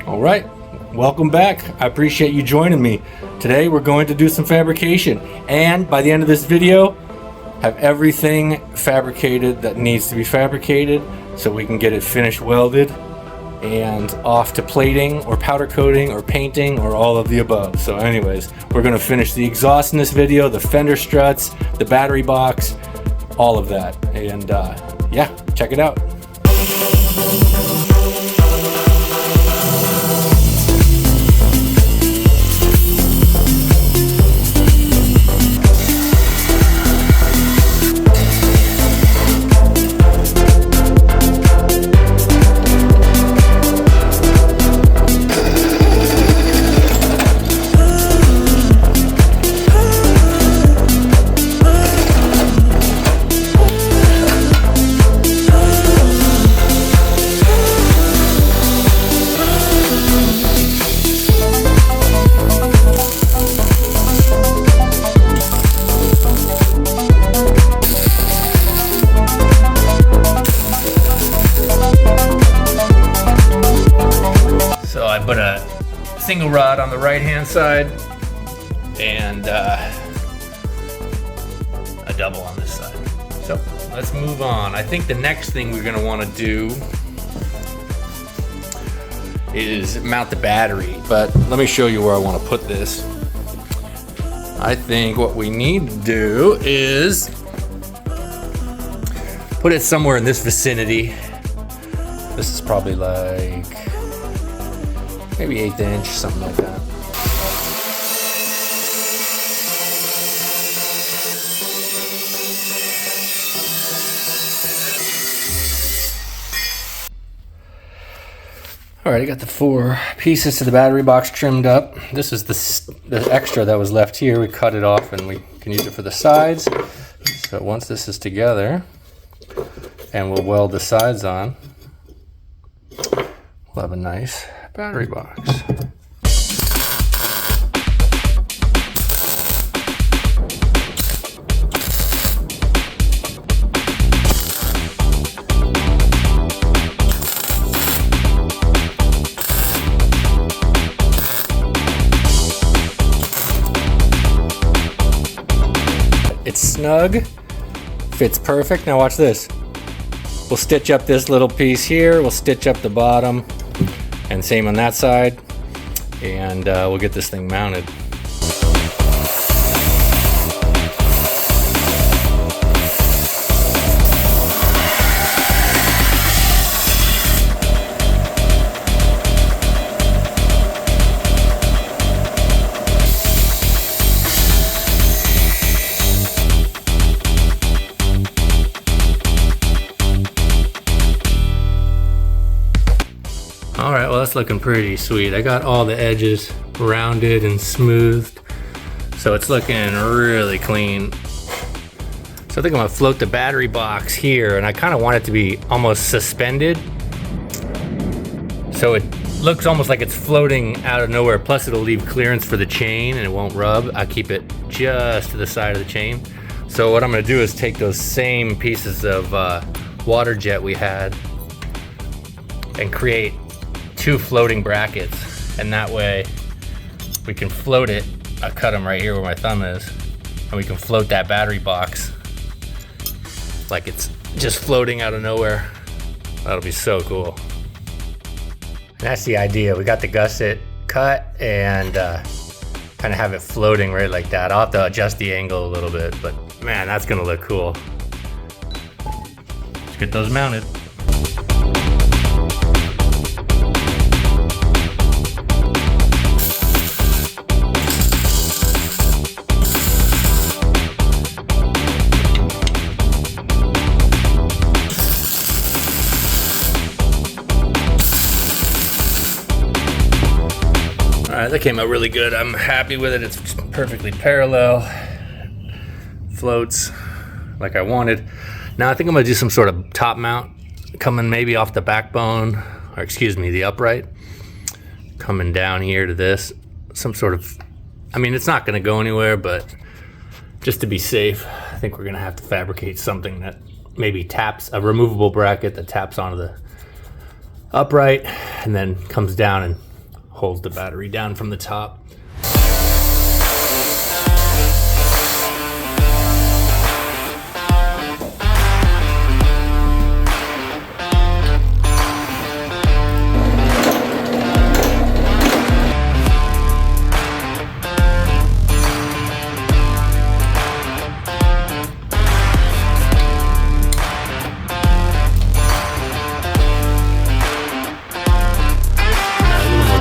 All right, welcome back. I appreciate you joining me. Today we're going to do some fabrication, and by the end of this video, have everything fabricated that needs to be fabricated so we can get it finished welded and off to plating or powder coating or painting or all of the above. So anyways, we're gonna finish the exhaust in this video, the fender struts, the battery box, all of that. And yeah, check it out. Put a single rod on the right hand side and a double on this side. So let's move on. I think the next thing we're going to want to do is mount the battery, but let me show you where I want to put this. I think what we need to do is put it somewhere in this vicinity. This is probably like maybe 1/8 inch, something like that. All right, I got the 4 pieces to the battery box trimmed up. This is the extra that was left here. We cut it off and we can use it for the sides. So once this is together, and we'll weld the sides on, we'll have a nice battery box. It's snug, fits perfect. Now watch this. We'll stitch up this little piece here, we'll stitch up the bottom, and same on that side, and we'll get this thing mounted. All right, well, that's looking pretty sweet. I got all the edges rounded and smoothed, so it's looking really clean. So I think I'm gonna float the battery box here, and I kind of want it to be almost suspended, so it looks almost like it's floating out of nowhere. Plus it'll leave clearance for the chain and it won't rub. I keep it just to the side of the chain. So what I'm gonna do is take those same pieces of water jet we had and create 2 floating brackets, and that way we can float it. I cut them right here where my thumb is, and we can float that battery box like it's just floating out of nowhere. That'll be so cool. And that's the idea. We got the gusset cut and kind of have it floating right like that. I'll have to adjust the angle a little bit, but man, that's gonna look cool. Let's get those mounted. Alright, that came out really good. I'm happy with it. It's perfectly parallel. Floats like I wanted. Now I think I'm gonna do some sort of top mount, coming maybe off the backbone, or excuse me, the upright, coming down here to this. Some sort of, I mean, it's not gonna go anywhere, but just to be safe, I think we're gonna have to fabricate something that maybe taps, a removable bracket that taps onto upright and then comes down and holds the battery down from the top.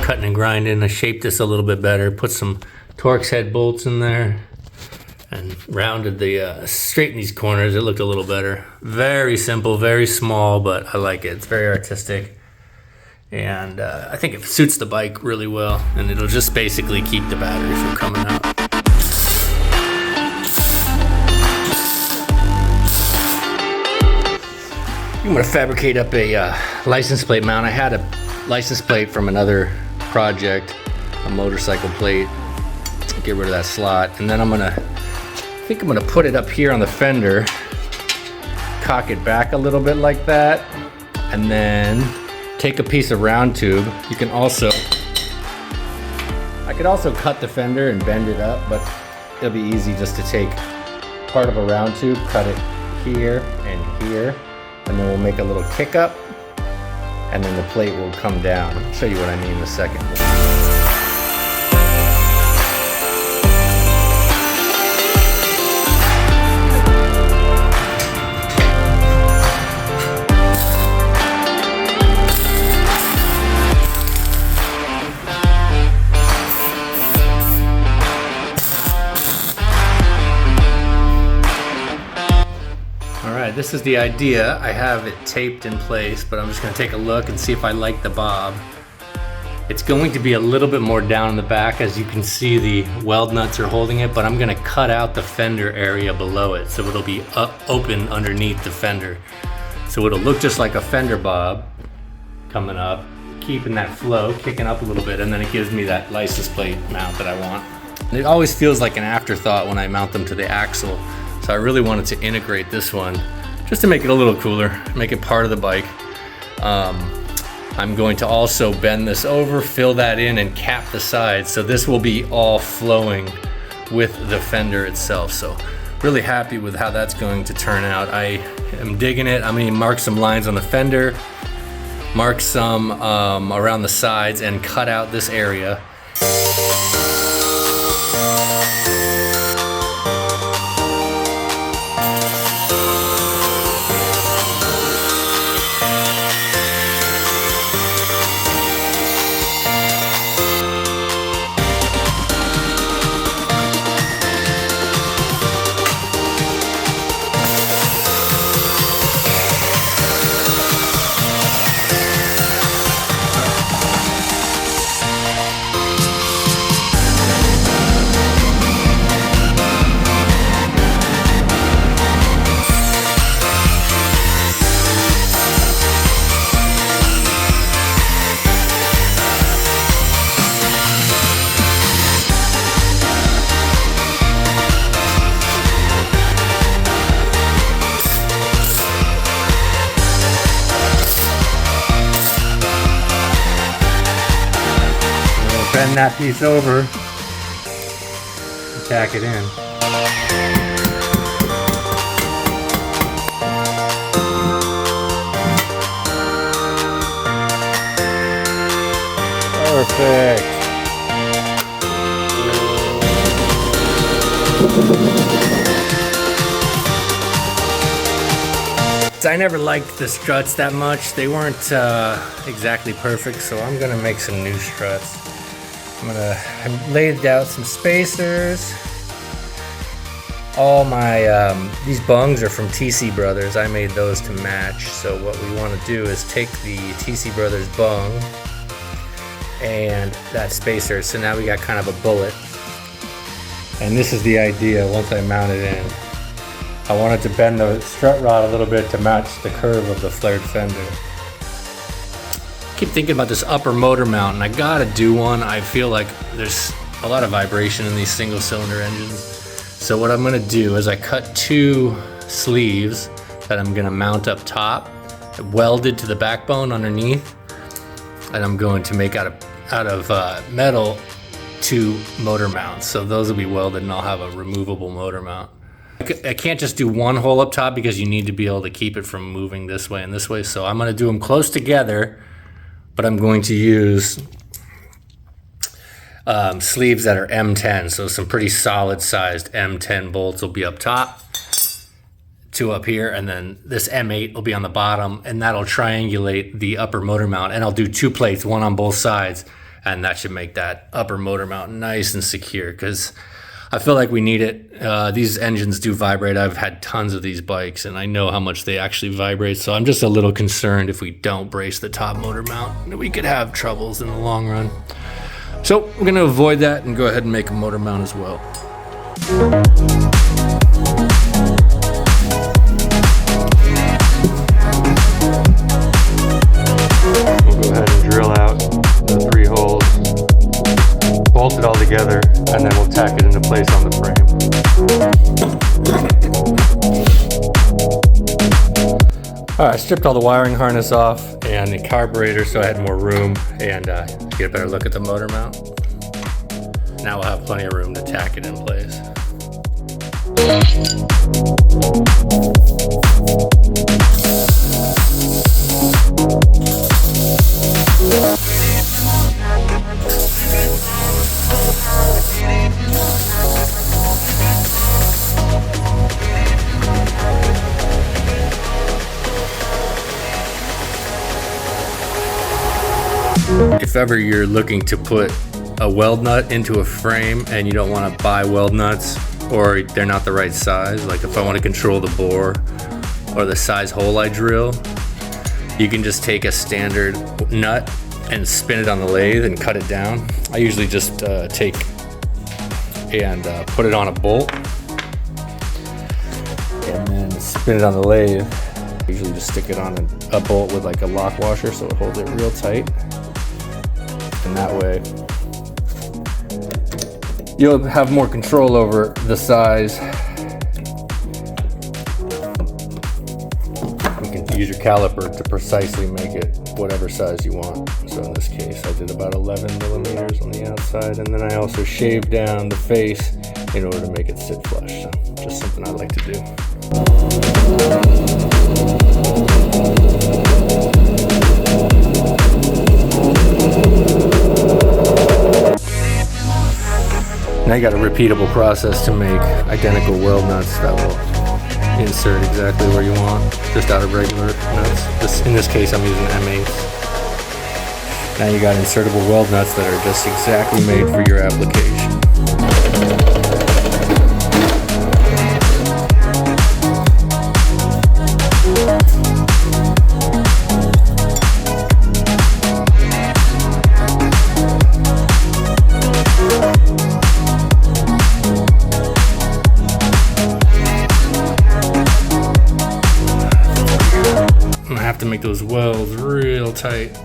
Cutting and grinding. I shaped this a little bit better, put some Torx head bolts in there and rounded the straightened these corners. It looked a little better. Very simple, very small, but I like it. It's very artistic, and I think it suits the bike really well, and it'll just basically keep the battery from coming out. I'm gonna fabricate up a license plate mount. I had a license plate from another project, a motorcycle plate. Get rid of that slot, and then I think I'm gonna put it up here on the fender, cock it back a little bit like that, and then take a piece of round tube. I could also cut the fender and bend it up, but it'll be easy just to take part of a round tube, cut it here and here, and then we'll make a little kick up, and then the plate will come down. I'll show you what I mean in a second. This is the idea. I have it taped in place, but I'm just gonna take a look and see if I like the bob. It's going to be a little bit more down in the back. As you can see, the weld nuts are holding it, but I'm gonna cut out the fender area below it, so it'll be open underneath the fender. So it'll look just like a fender bob coming up, keeping that flow, kicking up a little bit, and then it gives me that license plate mount that I want. And it always feels like an afterthought when I mount them to the axle, so I really wanted to integrate this one just to make it a little cooler, make it part of the bike. I'm going to also bend this over, fill that in, and cap the sides. So this will be all flowing with the fender itself. So really happy with how that's going to turn out. I am digging it. I'm gonna mark some lines on the fender, mark some around the sides, and cut out this area. Bend that piece over and tack it in. Perfect. I never liked the struts that much. They weren't exactly perfect, so I'm gonna make some new struts. I laid out some spacers. All my, these bungs are from TC Brothers. I made those to match. So what we want to do is take the TC Brothers bung and that spacer. So now we got kind of a bullet. And this is the idea once I mount it in. I wanted to bend the strut rod a little bit to match the curve of the flared fender. Keep thinking about this upper motor mount, and I gotta do one. I feel like there's a lot of vibration in these single cylinder engines. So what I'm gonna do is I cut 2 sleeves that I'm gonna mount up top, welded to the backbone underneath. and I'm going to make out of metal 2 motor mounts. So those will be welded and I'll have a removable motor mount. I can't just do one hole up top because you need to be able to keep it from moving this way and this way. So I'm going to do them close together, but I'm going to use sleeves that are M10. So some pretty solid sized M10 bolts will be up top, 2 up here, and then this M8 will be on the bottom, and that'll triangulate the upper motor mount. And I'll do 2 plates, 1 on both sides, and that should make that upper motor mount nice and secure, because I feel like we need it. These engines do vibrate. I've had tons of these bikes and I know how much they actually vibrate. So I'm just a little concerned if we don't brace the top motor mount that we could have troubles in the long run. So we're going to avoid that and go ahead and make a motor mount as well. We'll go ahead and drill out the 3 holes, bolt it all together, and then we'll tack it into place on the frame. All right, I stripped all the wiring harness off and the carburetor so I had more room and get a better look at the motor mount. Now we'll have plenty of room to tack it in place. If ever you're looking to put a weld nut into a frame and you don't want to buy weld nuts, or they're not the right size, like if I want to control the bore or the size hole I drill, you can just take a standard nut and spin it on the lathe and cut it down. I usually just take and put it on a bolt and then spin it on the lathe. I usually just stick it on a bolt with like a lock washer so it holds it real tight. And that way you'll have more control over the size. You can use your caliper to precisely make it whatever size you want. So in this case I did about 11 millimeters on the outside, and then I also shaved down the face in order to make it sit flush. So just something I like to do. Now you got a repeatable process to make identical weld nuts that will insert exactly where you want, just out of regular nuts. In this case I'm using M8s. Now you got insertable weld nuts that are just exactly made for your application. To make those welds real tight.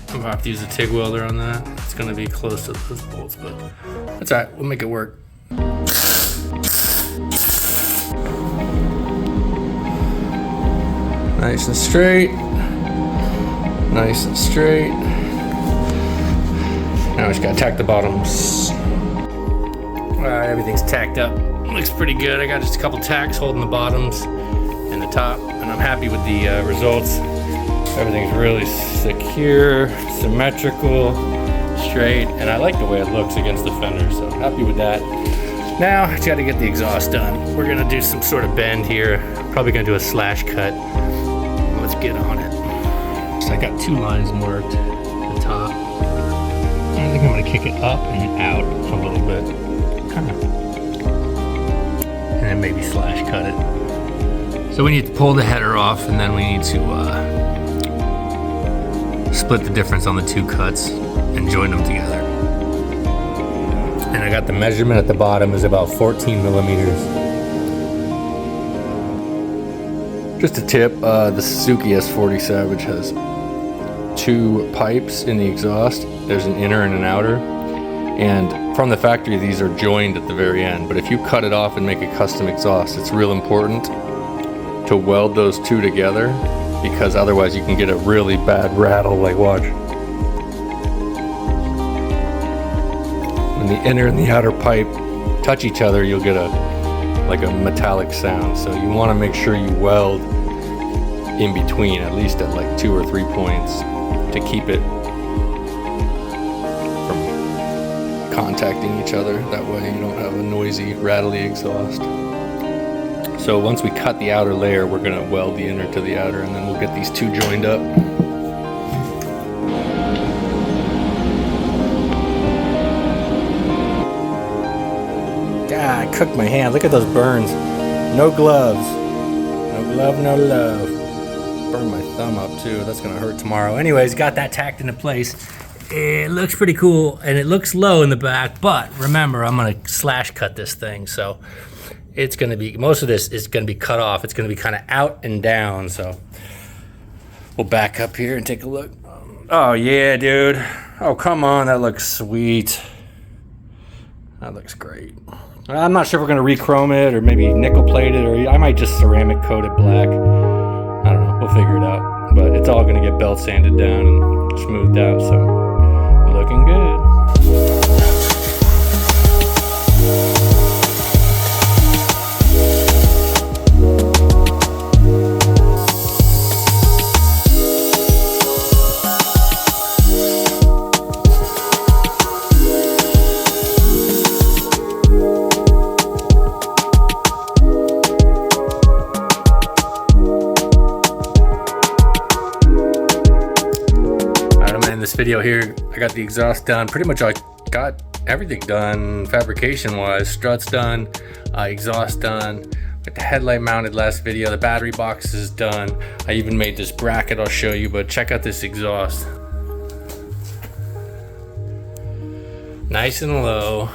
I'm gonna have to use a TIG welder on that. It's gonna be close to those bolts, but that's all right, we'll make it work. Nice and straight. Nice and straight. Now I just gotta tack the bottoms. All right, everything's tacked up. Looks pretty good. I got just a couple tacks holding the bottoms and the top, and I'm happy with the results. Everything's really secure, symmetrical, straight, and I like the way it looks against the fender, so happy with that. Now I just got to get the exhaust done. We're gonna do some sort of bend here. Probably gonna do a slash cut. Let's get on it. So I got 2 lines marked at the top. I think I'm gonna kick it up and out a little bit, and then maybe slash cut it. So we need to pull the header off, and then we need to split the difference on the 2 cuts and join them together. And I got the measurement at the bottom is about 14 millimeters. Just a tip, the Suzuki S40 Savage has 2 pipes in the exhaust. There's an inner and an outer. And from the factory, these are joined at the very end. But if you cut it off and make a custom exhaust, it's real important to weld those 2 together, because otherwise you can get a really bad rattle. Like watch. the inner and the outer pipe touch each other, you'll get like a metallic sound. So you want to make sure you weld in between, at least at like 2 or 3 points, to keep it from contacting each other. That way you don't have a noisy, rattly exhaust. So once we cut the outer layer, we're gonna weld the inner to the outer, and then we'll get these two joined up. God, I cooked my hand. Look at those burns. No gloves. No glove, no love. Burned my thumb up too. That's gonna hurt tomorrow. Anyways, got that tacked into place. It looks pretty cool, and it looks low in the back, but remember, I'm gonna slash cut this thing, so it's gonna be, most of this is gonna be cut off. It's gonna be kind of out and down, so we'll back up here and take a look. Oh yeah, dude. Oh, come on, that looks sweet. That looks great. I'm not sure if we're gonna re-chrome it or maybe nickel plate it, or I might just ceramic coat it black. I don't know, we'll figure it out. But it's all gonna get belt sanded down and smoothed out, so looking good. This video here, I got the exhaust done. Pretty much I got everything done fabrication wise. Struts done, exhaust done, got the headlight mounted last video. The battery box is done. I even made this bracket I'll show you, but check out this exhaust. Nice and low.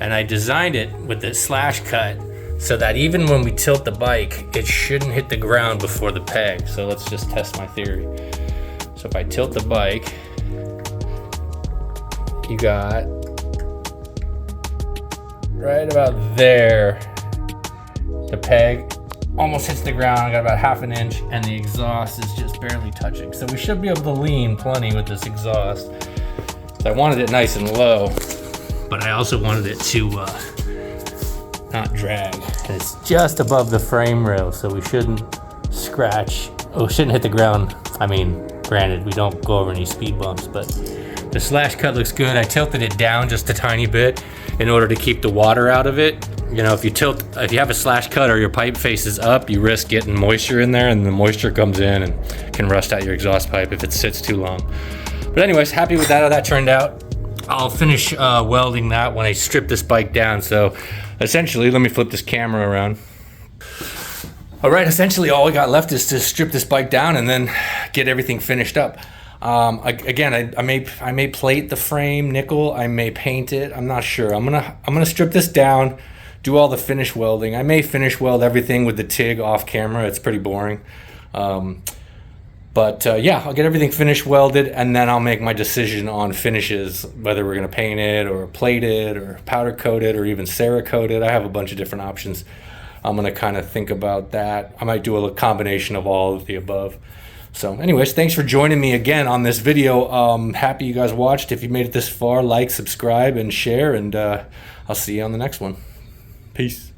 And I designed it with the slash cut so that even when we tilt the bike, it shouldn't hit the ground before the peg. So let's just test my theory. So if I tilt the bike, you got right about there, the peg almost hits the ground. I got about ½ an inch, and the exhaust is just barely touching. So we should be able to lean plenty with this exhaust. So I wanted it nice and low, but I also wanted it to not drag. And it's just above the frame rail, so we shouldn't scratch. Oh, shouldn't hit the ground. I mean, granted, we don't go over any speed bumps, but the slash cut looks good. I tilted it down just a tiny bit in order to keep the water out of it. You know, if you have a slash cut or your pipe faces up, you risk getting moisture in there, and the moisture comes in and can rust out your exhaust pipe if it sits too long. But anyways, happy with that, how that turned out. I'll finish welding that when I strip this bike down. So essentially, let me flip this camera around. All right, essentially all we got left is to strip this bike down and then get everything finished up. Again, I may plate the frame nickel. I may paint it. I'm not sure. I'm gonna strip this down, do all the finish welding. I may finish weld everything with the TIG off camera. It's pretty boring. But yeah, I'll get everything finished welded, and then I'll make my decision on finishes, whether we're gonna paint it or plate it or powder coat it or even Cerakote it. I have a bunch of different options. I'm gonna kind of think about that. I might do a combination of all of the above. So anyways, thanks for joining me again on this video. Happy you guys watched. If you made it this far, like, subscribe, and share, and I'll see you on the next one. Peace.